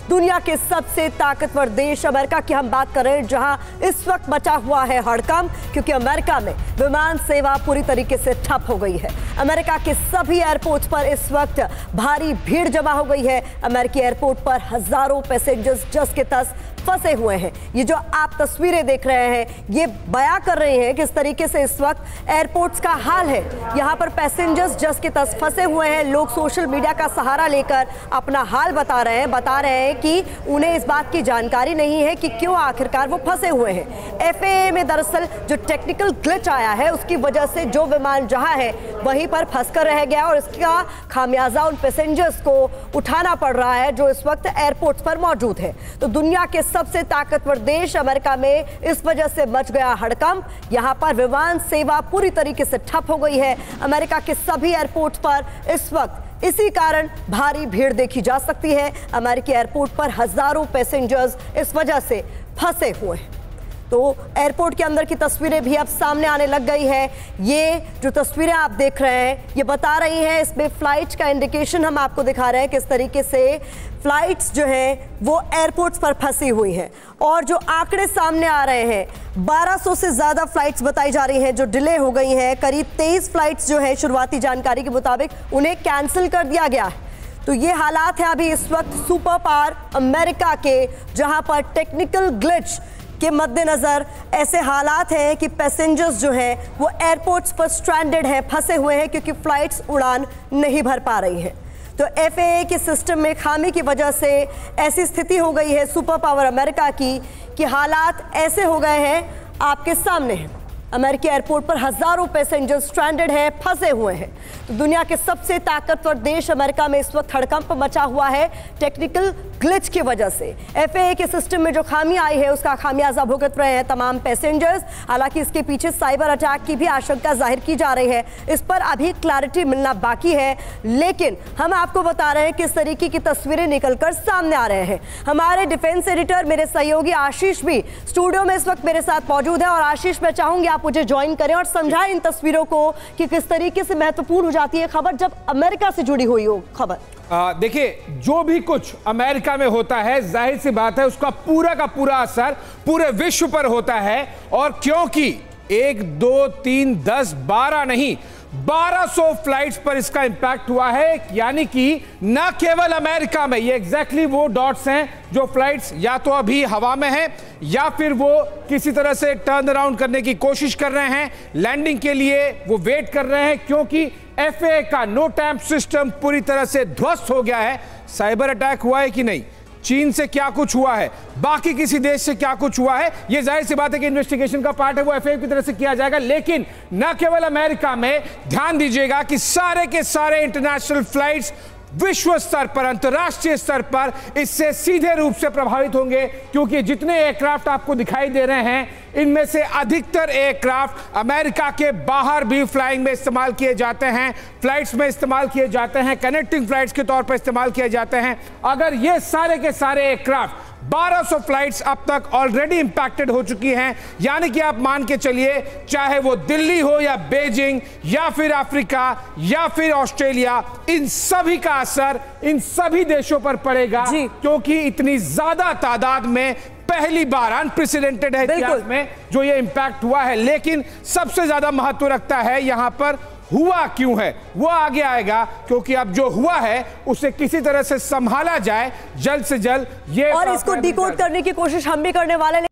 दुनिया के सबसे ताकतवर देश अमेरिका की हम बात कर रहे हैं, जहां इस वक्त मचा हुआ है हड़कंप, क्योंकि अमेरिका में विमान सेवा पूरी तरीके से ठप हो गई है। अमेरिका के सभी एयरपोर्ट्स पर इस वक्त भारी भीड़ जमा हो गई है। अमेरिकी एयरपोर्ट पर हजारों पैसेंजर्स जस के तस फंसे हुए हैं। ये जो आप तस्वीरें देख रहे हैं, ये बयां कर रहे हैं किस तरीके से इस वक्त एयरपोर्ट्स का हाल है। यहाँ पर पैसेंजर्स जस के तस फंसे हुए हैं। लोग सोशल मीडिया का सहारा लेकर अपना हाल बता रहे हैं कि उन्हें इस बात की जानकारी नहीं है कि क्यों आखिरकार वो फंसे हुए हैं। FAA में दरअसल जो टेक्निकल ग्लिच आया है, उसकी वजह से जो विमान जहां है वहीं पर फंसकर रह गया और इसका खामियाजा उन पैसेंजर्स को उठाना पड़ रहा है जो इस वक्त एयरपोर्ट्स पर मौजूद है। तो दुनिया के सबसे ताकतवर देश अमेरिका में इस वजह से मच गया हड़कंप। यहां पर विमान सेवा पूरी तरीके से ठप हो गई है। अमेरिका के सभी एयरपोर्ट पर इस वक्त इसी कारण भारी भीड़ देखी जा सकती है। अमेरिकी एयरपोर्ट पर हजारों पैसेंजर्स इस वजह से फंसे हुए हैं। तो एयरपोर्ट के अंदर की तस्वीरें भी अब सामने आने लग गई है। ये जो तस्वीरें आप देख रहे हैं, ये बता रही हैं, इसमें फ्लाइट का इंडिकेशन हम आपको दिखा रहे हैं किस तरीके से फ्लाइट्स जो हैं वो एयरपोर्ट्स पर फंसी हुई हैं। और जो आंकड़े सामने आ रहे हैं, 1200 से ज़्यादा फ्लाइट्स बताई जा रही हैं जो डिले हो गई हैं। करीब 23 फ्लाइट्स जो है शुरुआती जानकारी के मुताबिक उन्हें कैंसिल कर दिया गया है। तो ये हालात है अभी इस वक्त सुपर पावर अमेरिका के, जहां पर टेक्निकल ग्लिच के मद्देनजर ऐसे हालात हैं कि पैसेंजर्स जो हैं वो एयरपोर्ट्स पर स्ट्रैंडेड हैं, फंसे हुए हैं, क्योंकि फ्लाइट्स उड़ान नहीं भर पा रही हैं। तो FAA के सिस्टम में खामी की वजह से ऐसी स्थिति हो गई है सुपर पावर अमेरिका की कि हालात ऐसे हो गए हैं आपके सामने हैं। अमेरिकी एयरपोर्ट पर हजारों पैसेंजर स्ट्रैंडेड हैं, फंसे हुए हैं। तो दुनिया के सबसे ताकतवर देश अमेरिका में इस वक्त हड़कंप मचा हुआ है टेक्निकल ग्लिच की वजह से। FAA के सिस्टम में जो खामी आई है उसका खामियाजा भुगत रहे हैं तमाम पैसेंजर्स। हालांकि इसके पीछे साइबर अटैक की भी आशंका जाहिर की जा रही है। इस पर अभी क्लैरिटी मिलना बाकी है, लेकिन हम आपको बता रहे हैं किस तरीके की तस्वीरें निकलकर सामने आ रहे हैं। हमारे डिफेंस एडिटर, मेरे सहयोगी आशीष भी स्टूडियो में इस वक्त मेरे साथ मौजूद है। और आशीष, मैं चाहूंगी आप मुझे ज्वाइन करें और समझाएं इन तस्वीरों को कि किस तरीके से महत्वपूर्ण हो जाती है खबर जब अमेरिका से जुड़ी हुई हो खबर। देखिए, जो भी कुछ अमेरिका में होता है, जाहिर सी बात है उसका पूरा का पूरा असर पूरे विश्व पर होता है। और क्योंकि 1, 2, 3, 10, 12 नहीं, 1200 फ्लाइट्स पर इसका इंपैक्ट हुआ है। यानी कि न केवल अमेरिका में, ये एग्जैक्टली वो डॉट्स हैं जो फ्लाइट्स या तो अभी हवा में हैं या फिर वो किसी तरह से टर्न अराउंड करने की कोशिश कर रहे हैं, लैंडिंग के लिए वो वेट कर रहे हैं, क्योंकि FAA का नो टैम्प सिस्टम पूरी तरह से ध्वस्त हो गया है। साइबर अटैक हुआ है कि नहीं, चीन से क्या कुछ हुआ है, बाकी किसी देश से क्या कुछ हुआ है, यह जाहिर सी बात है कि इन्वेस्टिगेशन का पार्ट है, वो FAA की तरफ से किया जाएगा। लेकिन न केवल अमेरिका में, ध्यान दीजिएगा कि सारे के सारे इंटरनेशनल फ्लाइट्स विश्व स्तर पर, अंतर्राष्ट्रीय स्तर पर इससे सीधे रूप से प्रभावित होंगे। क्योंकि जितने एयरक्राफ्ट आपको दिखाई दे रहे हैं, इनमें से अधिकतर एयरक्राफ्ट अमेरिका के बाहर भी फ्लाइंग में इस्तेमाल किए जाते हैं, फ्लाइट्स में इस्तेमाल किए जाते हैं, कनेक्टिंग फ्लाइट्स के तौर पर इस्तेमाल किए जाते हैं। अगर ये सारे के सारे एयरक्राफ्ट, 1200 फ्लाइट्स अब तक ऑलरेडी इंपैक्टेड हो चुकी हैं, यानी कि आप मान के चलिए, चाहे वो दिल्ली हो या बीजिंग या फिर अफ्रीका या फिर ऑस्ट्रेलिया, इन सभी का असर इन सभी देशों पर पड़ेगा। क्योंकि इतनी ज्यादा तादाद में पहली बार अनप्रेसिडेंटेड है इतिहास में जो ये इंपैक्ट हुआ है। लेकिन सबसे ज्यादा महत्व रखता है यहां पर हुआ क्यों है, वो आगे आएगा। क्योंकि अब जो हुआ है उसे किसी तरह से संभाला जाए जल्द से जल्द, ये और इसको डिकोड करने की कोशिश हम भी करने वाले हैं।